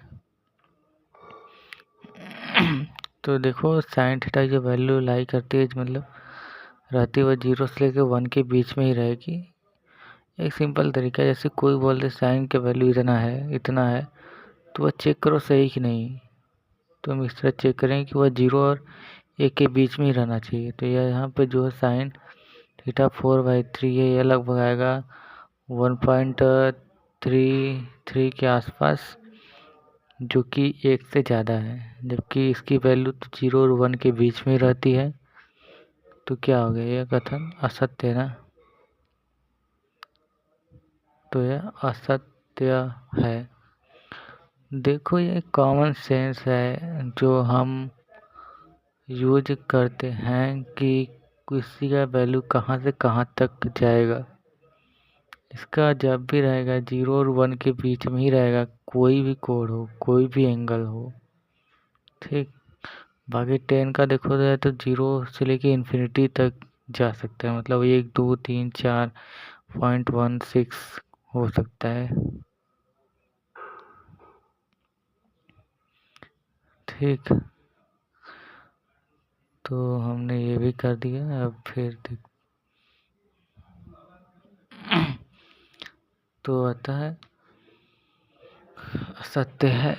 [SPEAKER 1] तो देखो साइन थीटा की जो वैल्यू लाई करती है, मतलब रहती है वह 0 से लेकर 1 के बीच में ही रहेगी। एक सिंपल तरीका है, जैसे कोई बोल दे साइन का वैल्यू इतना है, तो वह चेक करो सही कि नहीं। तो हम इस तरह चेक करें कि वह 0 और 1 के बीच में ही रहना चाहिए। तो यह यहाँ पे जो है साइन थीटा 4/3 है, यह लगभग आएगा 1.33 के आसपास, जो कि 1 से ज़्यादा है, जबकि इसकी वैल्यू तो 0 और 1 के बीच में रहती है। तो क्या हो गया? यह कथन असत्य है ना। तो यह असत्य है। देखो ये कॉमन सेंस है जो हम यूज करते हैं कि किसी का वैल्यू कहाँ से कहाँ तक जाएगा। इसका जब भी रहेगा 0 और 1 के बीच में ही रहेगा, कोई भी कोण हो, कोई भी एंगल हो। ठीक। बाकी 10 का देखो जाए तो 0 से लेके इन्फिनिटी तक जा सकता है, मतलब 1 2 3 4.16 हो सकता है। ठीक, तो हमने ये भी कर दिया। अब फिर तो आता है असत्य है।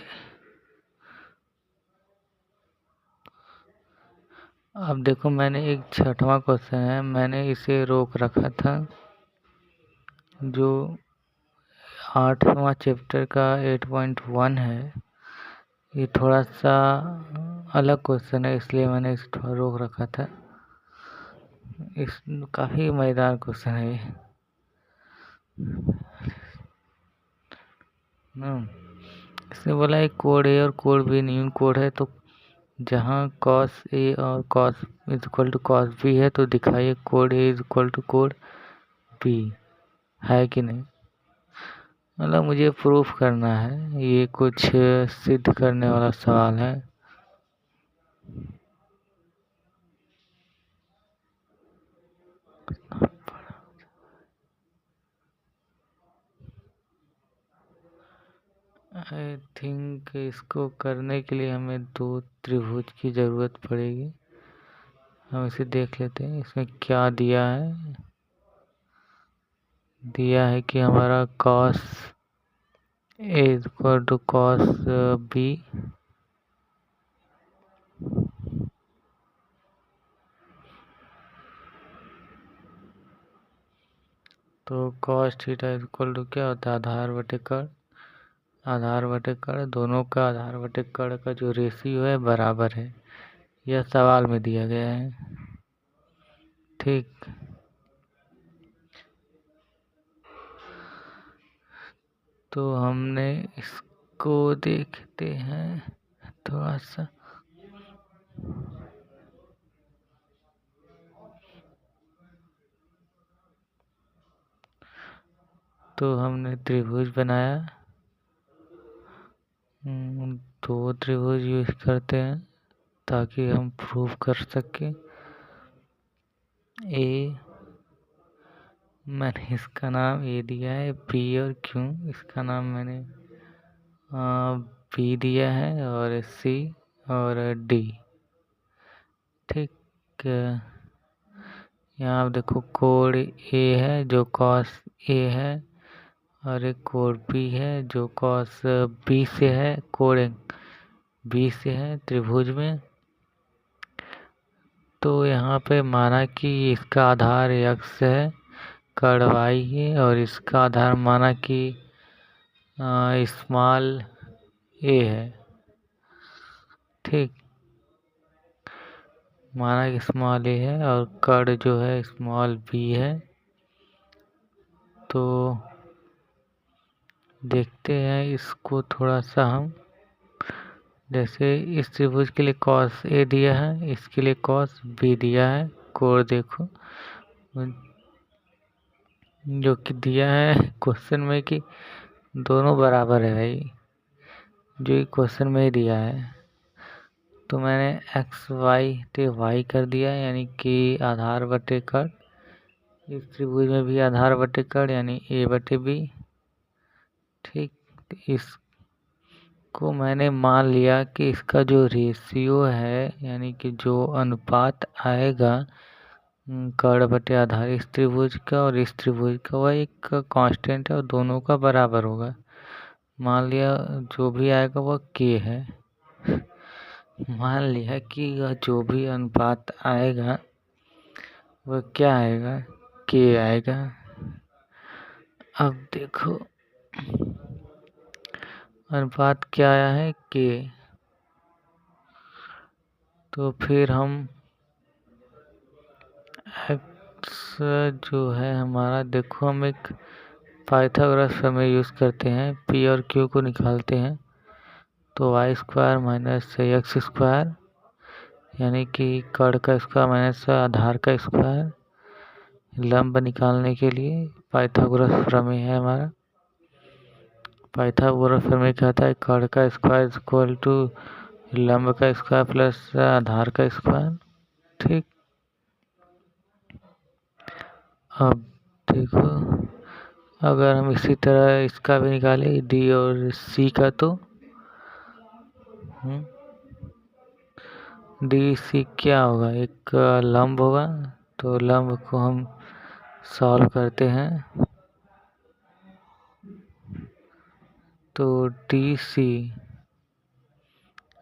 [SPEAKER 1] अब देखो मैंने एक 6वां क्वेश्चन है, मैंने इसे रोक रखा था, जो 8वां चैप्टर का 8.1 है। ये थोड़ा सा अलग क्वेश्चन है, इसलिए मैंने इसे थोड़ा रोक रखा था। इस काफ़ी मज़ेदार क्वेश्चन है ये। इसने बोला है कोड ए और कोड बी न्यून कोड है, तो जहाँ कॉस ए और cos is equal to cos B है, तो दिखाइए cos A is equal to cos B है कि नहीं। मतलब मुझे प्रूफ करना है, ये कुछ सिद्ध करने वाला सवाल है। आई थिंक इसको करने के लिए हमें 2 त्रिभुज की ज़रूरत पड़ेगी। हम इसे देख लेते हैं, इसमें क्या दिया है। दिया है कि हमारा cos a is equal to cos b, तो cos theta is equal to क्या होता है? आधार बटे कर्ण। आधार बटे कर्ण, दोनों का आधार बटे कर्ण का जो रेशियो है बराबर है। यह सवाल में दिया गया है। ठीक, तो हमने इसको देखते हैं थोड़ा सा। तो हमने त्रिभुज बनाया, 2 त्रिभुज यूज करते हैं ताकि हम प्रूव कर सकें। ए, मैंने इसका नाम ए दिया है, बी और क्यू इसका नाम मैंने बी दिया है, और सी और डी। ठीक, यहाँ आप देखो कोड ए है जो कॉस ए है, और एक कोड बी है जो कॉस बी से है, कोड बी से है त्रिभुज में। तो यहाँ पे माना कि इसका आधार x है, कर्ण y है, और इसका आधार माना कि स्मॉल a है। ठीक, माना कि स्मॉल a है और कर्ण जो है स्मॉल b है। तो देखते हैं इसको थोड़ा सा हम। जैसे इस त्रिभुज के लिए cos A दिया है, इसके लिए cos B दिया है। कोण देखो जो कि दिया है क्वेश्चन में कि दोनों बराबर है भाई, जो कि क्वेश्चन में ही दिया है। तो मैंने एक्स वाई ते वाई कर दिया, यानी कि आधार बटे कड़। इस त्रिभुज में भी आधार बटे कड़ यानी ए बटे बी। ठीक, इसको मैंने मान लिया कि इसका जो रेशियो है यानी कि जो अनुपात आएगा कड़ बटे आधार इस त्रिभुज का और इस त्रिभुज का, वह एक कांस्टेंट है और दोनों का बराबर होगा। मान लिया जो भी आएगा वह के है। मान लिया कि यह जो भी अनुपात आएगा वह क्या आएगा, के आएगा। अब देखो अनुपात क्या आया है, के। तो फिर हम एक्स जो है हमारा, देखो हम एक पाइथागोरस प्रमेय यूज़ करते हैं, पी और क्यू को निकालते हैं। तो y square minus x square यानी कि कड़ का स्क्वायर माइनस आधार का स्क्वायर, लंब निकालने के लिए पाइथागोरस प्रमेय है हमारा। पाइथागोरस प्रमेय कहता है कड़ का स्क्वायर इज इक्वल टू लंब का स्क्वायर प्लस आधार का स्क्वायर। ठीक, अब देखो अगर हम इसी तरह इसका भी निकालें डी और सी का, तो डी सी क्या होगा, एक लंब होगा। तो लंब को हम सॉल्व करते हैं। तो D C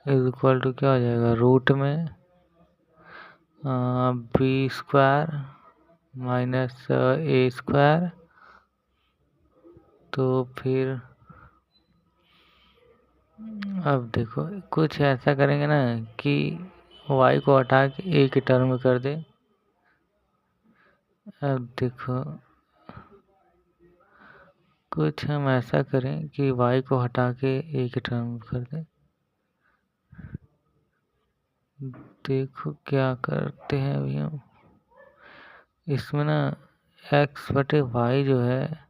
[SPEAKER 1] is equal to क्या हो जाएगा, रूट में B square minus A square. तो फिर अब देखो कुछ ऐसा करेंगे ना कि y को हटा के a के टर्म में कर दे। अब देखो कुछ हम ऐसा करें कि y को हटा के a के टर्म में कर दे। देखो क्या करते हैं अभी हम इसमें ना, x बटे वाई जो है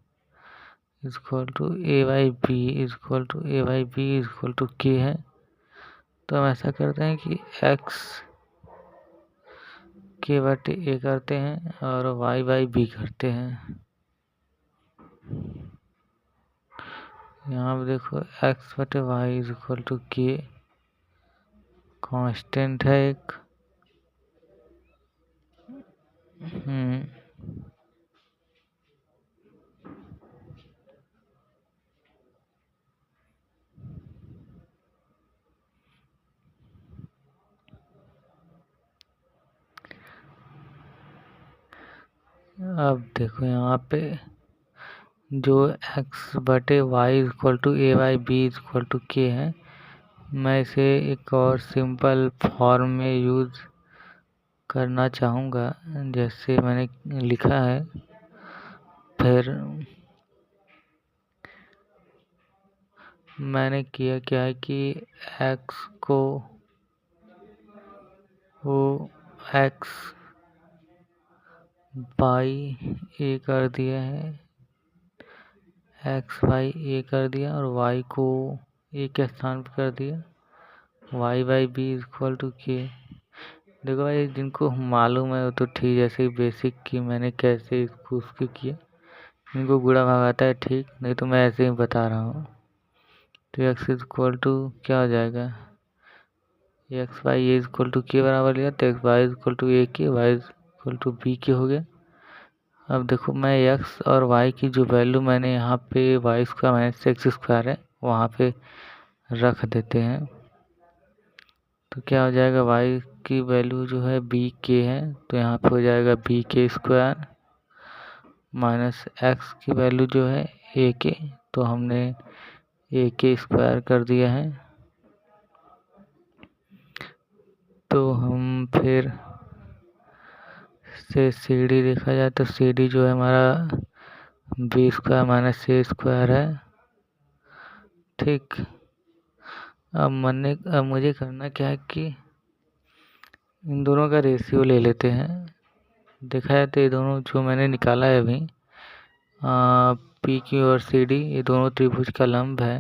[SPEAKER 1] is equal to A by B is equal to A by B is equal to K है। तो हम ऐसा करते हैं कि x के बटे ए करते हैं और y बाई बी करते हैं। यहाँ पे देखो x बटे y is equal to K, constant है एक। अब देखो यहाँ पे जो x बटे y equal to A by B equal to K है, मैं इसे एक और सिंपल फॉर्म में यूज़ करना चाहूँगा जैसे मैंने लिखा है। फिर मैंने किया क्या है कि x को वो x बाई ए कर दिया है, एक्स बाई ए कर दिया और y को ए के स्थान पर कर दिया, y by B is equal to K. देखो भाई जिनको मालूम है वो तो ठीक, जैसे बेसिक की मैंने कैसे इसको उसके किया, इनको गुणा भाग आता है ठीक, नहीं तो मैं ऐसे ही बता रहा हूँ। तो एक्स इज इक्वल टू क्या हो जाएगा, X by A is equal to K बराबर लिया, तो X Y is equal to A K, Y is equal to B K हो गया। अब देखो मैं x और y की जो वैल्यू मैंने यहाँ पे y square minus x square है वहाँ पे रख देते हैं। तो क्या हो जाएगा, y की वैल्यू जो है बी के है, तो यहाँ पे हो जाएगा बी के स्क्वायर माइनस एक्स की वैल्यू जो है ए के, तो हमने ए के स्क्वायर कर दिया है। तो हम फिर से सी डी देखा जाए तो सी डी जो है हमारा B square minus A square है। ठीक। अब मुझे करना क्या है कि इन दोनों का रेशियो ले लेते हैं। देखा जाए तो ये दोनों जो मैंने निकाला है अभी, पी क्यू और सी डी, ये दोनों त्रिभुज का लंब है।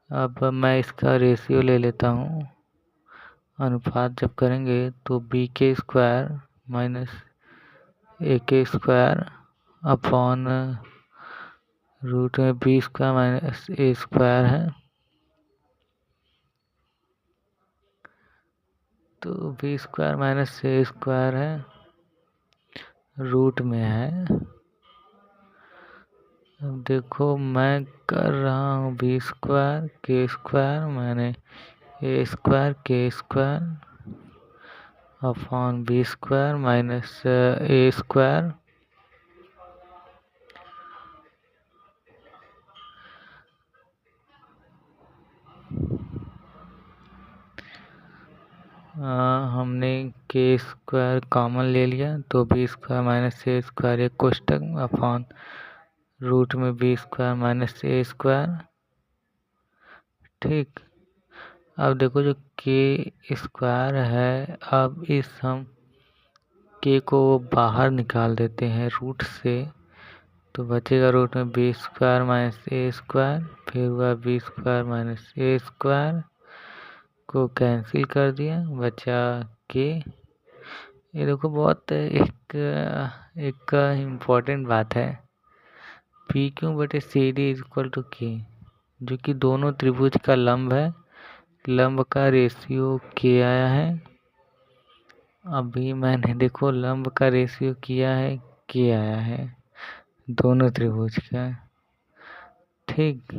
[SPEAKER 1] अब मैं इसका रेशियो ले लेता हूँ। अनुपात जब करेंगे तो बी के स्क्वायर माइनस ए के स्क्वायर अपॉन रूट में B square minus A square है। तो B square minus A square है, रूट में है। अब देखो मैं कर रहा हूँ बी स्क्वायर के स्क्वायर मैंने A square K square upon B square minus A square. हमने के स्क्वायर कॉमन ले लिया तो B square minus A square एक कोष्टक अपॉन रूट में B square minus A square. ठीक। अब देखो जो के स्क्वायर है, अब इस हम के को बाहर निकाल देते हैं रूट से, तो बचेगा रूट में B square minus A square, फिर हुआ B square minus A square को कैंसिल कर दिया, बचा के। ये देखो बहुत एक इम्पॉर्टेंट बात है, पी क्यू बटे C D is equal to K, जो कि दोनों त्रिभुज का लंब है। लंब का रेशियो के आया है। अभी मैंने देखो लंब का रेशियो किया है, के आया है दोनों त्रिभुज का। ठीक।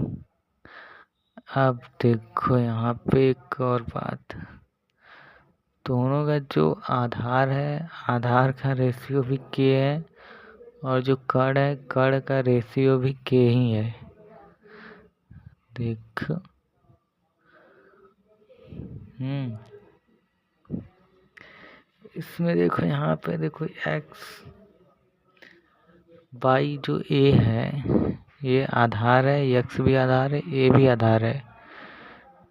[SPEAKER 1] अब देखो यहाँ पे एक और बात, दोनों का जो आधार है, आधार का रेशियो भी के है, और जो कण है, कण का रेशियो भी के ही है। देख इसमें देखो यहाँ पे देखो एक्स वाई जो ए है ये आधार है, एक्स भी आधार है, ए भी आधार है।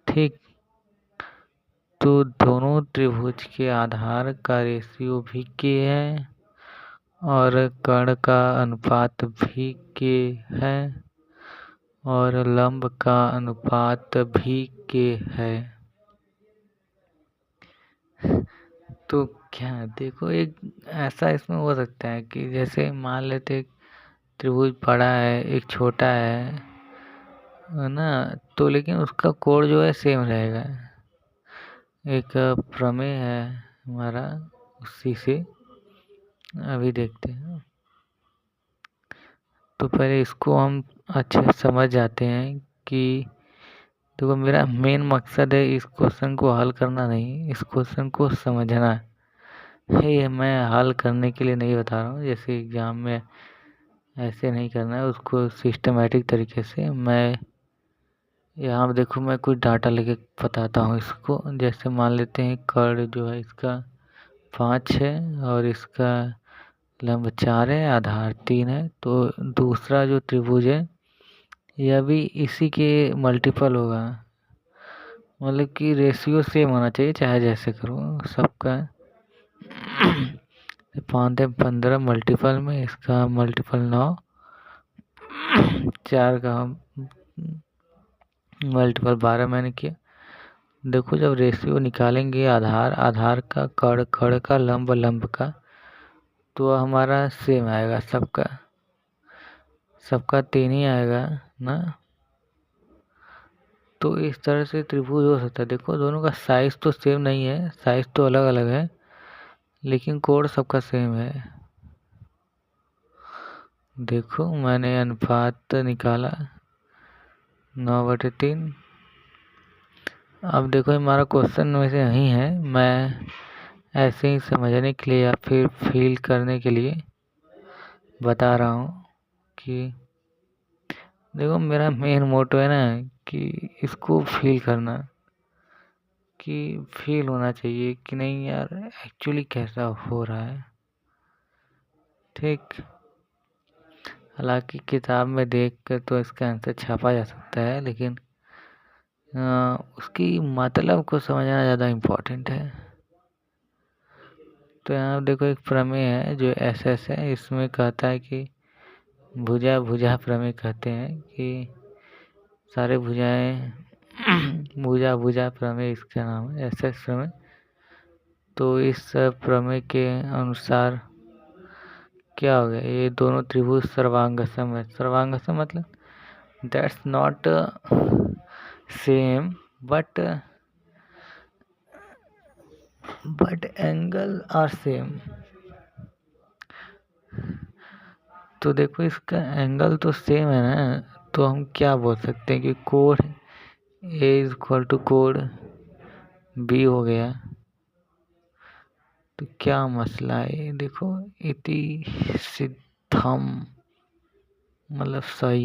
[SPEAKER 1] ठीक। तो दोनों त्रिभुज के आधार का रेशियो भी के है और कण का अनुपात भी के है और लंब का अनुपात भी के है। तो क्या देखो एक ऐसा इसमें हो सकता है कि जैसे मान लेते त्रिभुज बड़ा है एक छोटा है ना, तो लेकिन उसका कोण जो है सेम रहेगा। एक प्रमेय है हमारा, उसी से अभी देखते हैं। तो पहले इसको हम अच्छे से समझ जाते हैं कि देखो मेरा मेन मकसद है इस क्वेश्चन को हल करना नहीं, इस क्वेश्चन को समझना है। ये मैं हल करने के लिए नहीं बता रहा हूँ, जैसे एग्जाम में ऐसे नहीं करना है उसको सिस्टमेटिक तरीके से। मैं यहाँ देखो मैं कुछ डाटा लेके बताता हूँ इसको। जैसे मान लेते हैं कर्ण जो है इसका 5 है और इसका लंब 4 है, आधार 3 है। तो दूसरा जो त्रिभुज है यह भी इसी के मल्टीपल होगा, मतलब कि रेशियो सेम होना चाहिए चाहे जैसे करो सबका। 5 है 15 मल्टीपल में, इसका मल्टीपल 9, 4 का मल्टीपल 12 मैंने किया। देखो जब रेशियो निकालेंगे आधार का, कण का, लंब का, तो हमारा सेम आएगा सबका 3 ही आएगा ना। तो इस तरह से त्रिभुज हो सकता है। देखो दोनों का साइज तो सेम नहीं है, साइज तो अलग अलग है, लेकिन कोण सबका सेम है। देखो मैंने अनुपात निकाला 9/3। अब देखो हमारा क्वेश्चन में से नहीं है, मैं ऐसे ही समझने के लिए या फिर फील करने के लिए बता रहा हूँ कि देखो मेरा मेन मोटो है ना कि इसको फील करना, कि फील होना चाहिए कि नहीं यार एक्चुअली कैसा हो रहा है। ठीक। हालांकि किताब में देख कर तो इसका आंसर छापा जा सकता है, लेकिन उसकी मतलब को समझना ज़्यादा इम्पोर्टेंट है। तो यहाँ देखो एक प्रमेय है जो SS है, इसमें कहता है कि भुजा भुजा प्रमेय कहते हैं कि सारे भुजाएं भुजा भुजा प्रमेय इसका नाम है, SS प्रमेय। तो इस प्रमेय के अनुसार क्या हो गया, ये दोनों त्रिभुज सर्वांगसम है। सर्वांगसम मतलब that's not same but angle are same. तो देखो इसका एंगल तो सेम है ना, तो हम क्या बोल सकते हैं कि कोण A इज इक्वल टू कोण B हो गया। तो क्या मसला है, देखो इति सिद्धम मतलब सही